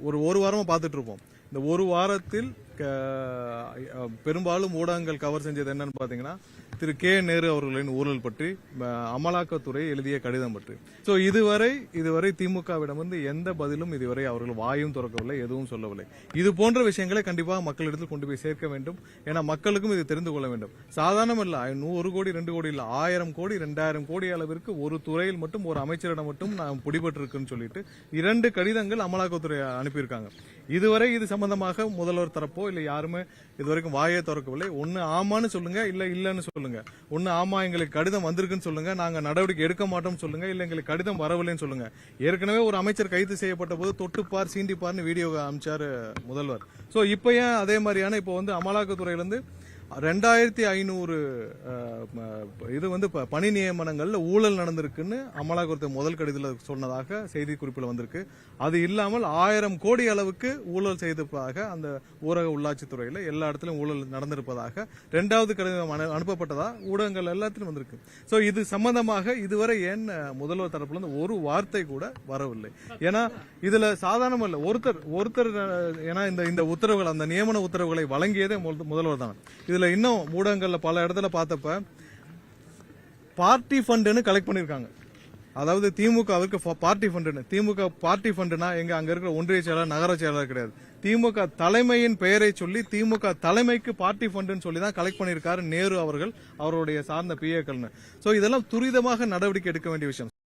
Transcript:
ஒரு வாரமா பார்த்துட்டு இருப்போம். இந்த ஒரு வாரத்தில் பெரும்பாலும் ஊடகங்கள் கவர் செஞ்சது என்னன்னு பாத்தீங்கன்னா, திரு கே நேரு அவர்களின் ஊழல் பற்றி, அமலாக்கத்துறை எழுதிய கடிதம் பற்றி. சோ இதுவரை திமுகவிடம் வந்து எந்த பதிலும் இதுவரை அவர்கள் வாயும் திறக்கவில்லை, எதுவும் சொல்லவில்லை. இது போன்ற விஷயங்களை கண்டிப்பாக மக்களிடத்தில் கொண்டு போய் சேர்க்க வேண்டும். ஏன்னா மக்களுக்கும் இது தெரிந்து கொள்ள வேண்டும். சாதாரணம் இல்ல, 100 கோடி 2 கோடி இல்ல, 1000 கோடி 2000 கோடி அளவிற்கு ஒரு துறையில் மட்டும் ஒரு அமைச்சரிடம் மட்டும் நான் பிடிபட்டிருக்குன்னு சொல்லிட்டு 2 கடிதங்கள் அமலாக்கத்துறை அனுப்பியிருக்காங்க. இதுவரை இது சம்பந்தமாக முதல்வர் தரப்போ இல்ல யாருமே இதுவரைக்கும் வாயே திறக்கவில்லை. ஒன்னு ஆமான்னு சொல்லுங்க, இல்ல இல்லன்னு சொல்லுங்க. ஒன்னு ஆமா எங்களுக்கு கடிதம் வந்திருக்குன்னு சொல்லுங்க, நாங்க நடவடிக்கை எடுக்க மாட்டோம் சொல்லுங்க, இல்ல எங்களுக்கு கடிதம் வரவில்லைன்னு சொல்லுங்க. ஏற்கனவே ஒரு அமைச்சர் கைது செய்யப்பட்ட போது தொட்டுப்பார் சீண்டிப்பார்னு வீடியோ அமைச்சாரு முதல்வர். சோ இப்ப ஏன் அதே மாதிரியான இப்போ வந்து அமலாக்கத்துறையிலிருந்து 2500 இது வந்து பணி நியமனங்கள்ல ஊழல் நடந்திருக்குன்னு அமலாக்கத்துறை முதல் கடிதத்தில் சொன்னதாக செய்தி குறிப்பில் வந்திருக்கு. அது இல்லாமல் 1000 கோடி அளவுக்கு ஊழல் செய்திருப்பதாக அந்த ஊரக உள்ளாட்சி துறையில எல்லா இடத்திலும் ஊழல் நடந்திருப்பதாக 2வது கடிதம் அனுப்பப்பட்டதா ஊடகங்கள் எல்லாத்திலும் வந்திருக்கு. சோ இது சம்பந்தமாக இதுவரை ஏன் முதல்வர் தரப்புல இருந்து ஒரு வார்த்தை கூட வரவில்லை. ஏன்னா இதுல சாதாரணம் இல்ல, ஒருத்தர் ஏன்னா இந்த உத்தரவுகள், அந்த நியமன உத்தரவுகளை வழங்கியதே முதல்வர் தான். இதுல இன்னும் ஊடகங்கள்ல பல இடத்துல பார்த்தப்ப பார்ட்டி ஃபண்ட்னு கலெக்ட் பண்ணிருக்காங்க. அதாவது திமுகவிற்கு பார்ட்டி ஃபண்ட். திமுக பார்ட்டி ஃபண்ட்னா எங்க அங்க இருக்கிற ஒன்றிய செயலாளர், நகர செயலாளர் கிடையாது. திமுக தலைமையின் பெயரை சொல்லி திமுக தலைமைக்கு பார்ட்டி ஃபண்ட் சொல்லி தான் கலெக்ட் பண்ணிருக்காரு நேரு அவர்கள், அவருடைய சார்ந்த பிஏக்கள்னு. சோ இதெல்லாம் துரிதமாக நடவடிக்கை எடுக்க வேண்டிய விஷயம்.